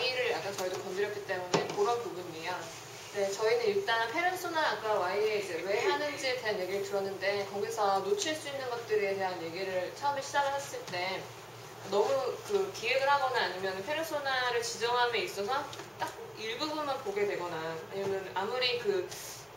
Y를 아까 저희도 건드렸기 때문에 그런 부분이에요. 네, 저희는 일단 페르소나 아까 Y에 이제 왜 하는지에 대한 얘기를 들었는데 거기서 놓칠 수 있는 것들에 대한 얘기를 처음에 시작을 했을 때 너무 그 기획을 하거나 아니면 페르소나를 지정함에 있어서 딱 일부분만 보게 되거나 아니면 아무리 그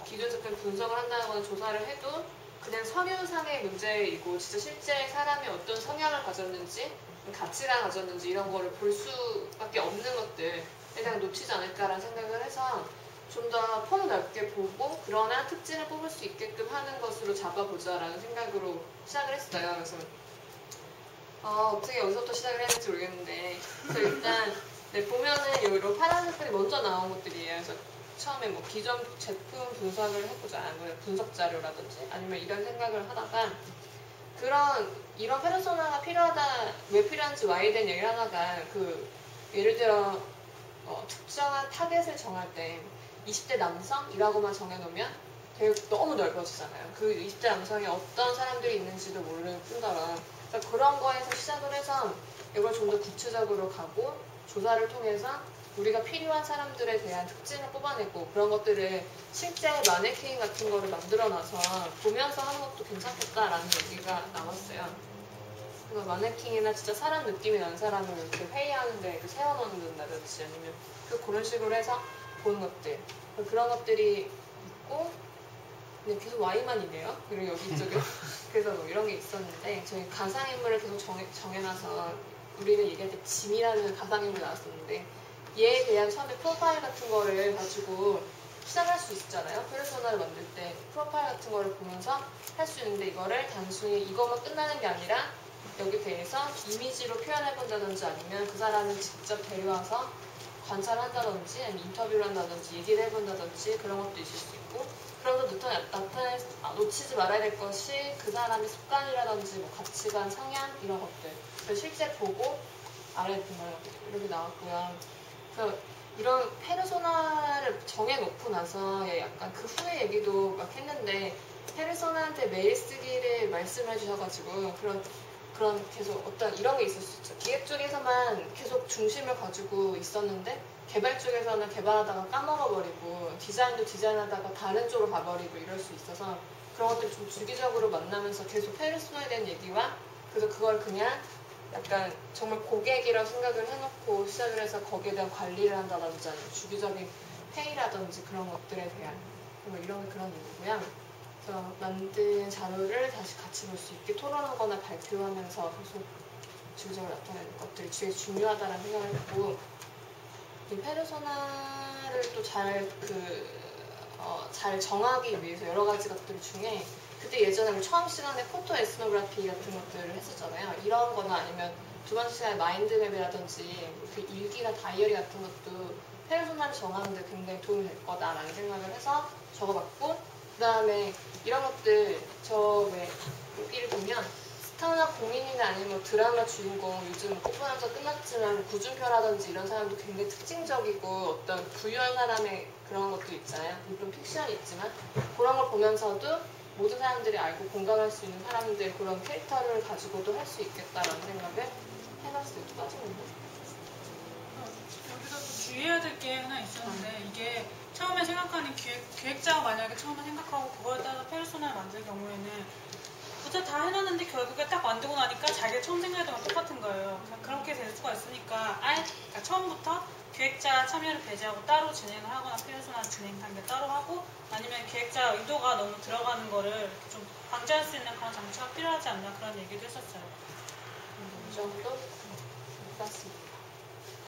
기준적인 분석을 한다거나 조사를 해도 그냥 서류상의 문제이고 진짜 실제 사람이 어떤 성향을 가졌는지 가치를 가졌는지 이런 거를 볼 수밖에 없는 것들에 대한 놓치지 않을까라는 생각을 해서 좀 더 폭넓게 보고 그러나 특징을 뽑을 수 있게끔 하는 것으로 잡아보자라는 생각으로 시작을 했어요. 그래서 어떻게 여기서부터 시작을 해야 될지 모르겠는데 그래서 일단 네, 보면은 이런 파란 색깔이 먼저 나온 것들이에요. 그래서 처음에 뭐 기존 제품 분석을 해보자, 뭐 분석 자료라든지 아니면 이런 생각을 하다가 이런 페르소나가 필요하다, 왜 필요한지 Y에 대한 얘기를 하다가 예를 들어 특정한 타겟을 정할 때 20대 남성이라고만 정해놓으면 되게 너무 넓어지잖아요. 그 20대 남성이 어떤 사람들이 있는지도 모를 뿐더러 그러니까 그런 거에서 시작을 해서 이걸 좀 더 구체적으로 가고 조사를 통해서 우리가 필요한 사람들에 대한 특징을 뽑아내고 그런 것들을 실제 마네킹 같은 거를 만들어놔서 보면서 하는 것도 괜찮겠다라는 얘기가 나왔어요. 그래서 마네킹이나 진짜 사람 느낌이 나는 사람을 이렇게 회의하는데 세워놓는다든지 아니면 그런 식으로 해서 보는 것들 그런 것들이 있고 근데 계속 Y만이네요. 그리고 여기 이쪽에 그래서 뭐 이런 게 있었는데 저희 가상인물을 계속 정해놔서 우리는 얘기할 때 짐이라는 가상인물이 나왔었는데 얘에 대한 처음에 프로파일 같은 거를 가지고 시작할 수 있잖아요. 페르소나를 만들 때 프로파일 같은 거를 보면서 할 수 있는데 이거를 단순히 이것만 끝나는 게 아니라 여기 대해서 이미지로 표현해본다든지 아니면 그 사람을 직접 데려와서 관찰을 한다든지 아니면 인터뷰를 한다든지 얘기를 해본다든지 그런 것도 있을 수 있고 그러면서 놓치지 말아야 될 것이 그 사람의 습관이라든지 뭐 가치관, 성향 이런 것들 실제 보고 알아야 된다는 이렇게 나왔고요. 그래서 이런 페르소나를 정해놓고 나서 약간 그 후에 얘기도 막 했는데 페르소나한테 메일 쓰기를 말씀해 주셔가지고 그런 계속 어떤 이런 게 있을 수 있죠. 기획 쪽에서만 계속 중심을 가지고 있었는데 개발 쪽에서는 개발하다가 까먹어버리고 디자인도 디자인하다가 다른 쪽으로 가버리고 이럴 수 있어서 그런 것들 좀 주기적으로 만나면서 계속 페르소나에 대한 얘기와 그래서 그걸 그냥 약간 정말 고객이라고 생각을 해놓고 시작을 해서 거기에 대한 관리를 한다든지 아니면 주기적인 회의라든지 그런 것들에 대한 뭐 이런 그런 의미고요. 그래서 만든 자료를 다시 같이 볼 수 있게 토론하거나 발표하면서 계속 주기적으로 나타내는 것들이 되게 중요하다는 생각을 했고 이 페르소나를 또 잘 정하기 위해서 여러 가지 것들 중에 그때 예전에 처음 시간에 포토 에스노그래피 같은 것들을 했었잖아요. 이런 거나 아니면 두 번째 시간에 마인드맵이라든지 그 일기나 다이어리 같은 것도 페르소나를 정하는 데 굉장히 도움이 될 거다라는 생각을 해서 적어봤고 그 다음에 이런 것들 왜 여기를 보면 스타나 공인이나 아니면 드라마 주인공 요즘 오픈하면서 끝났지만 구준표라든지 이런 사람도 굉장히 특징적이고 어떤 부유한 사람의 그런 것도 있잖아요. 물론 픽션이 있지만 그런 걸 보면서도 모든 사람들이 알고 공감할 수 있는 사람들 그런 캐릭터를 가지고도 할 수 있겠다라는 생각을 해봤어요. 또 빠지는데 여기서 또 주의해야 될 게 하나 있었는데 이게 처음에 생각하는 기획자가 만약에 처음에 생각하고 그거에 따라서 페르소나를 만들 경우에는 부터 다 해놨는데 결국에 딱 만들고 나니까 자기가 처음 생각했던 건 똑같은 거예요. 그렇게 될 수가 있으니까 그러니까 처음부터 기획자 참여를 배제하고 따로 진행을 하거나 페르소나 진행 단계 따로 하고 아니면 기획자 의도가 너무 들어가는 거를 좀 방지할 수 있는 그런 장치가 필요하지 않나 그런 얘기도 했었어요. 이 정도? 맞습니다.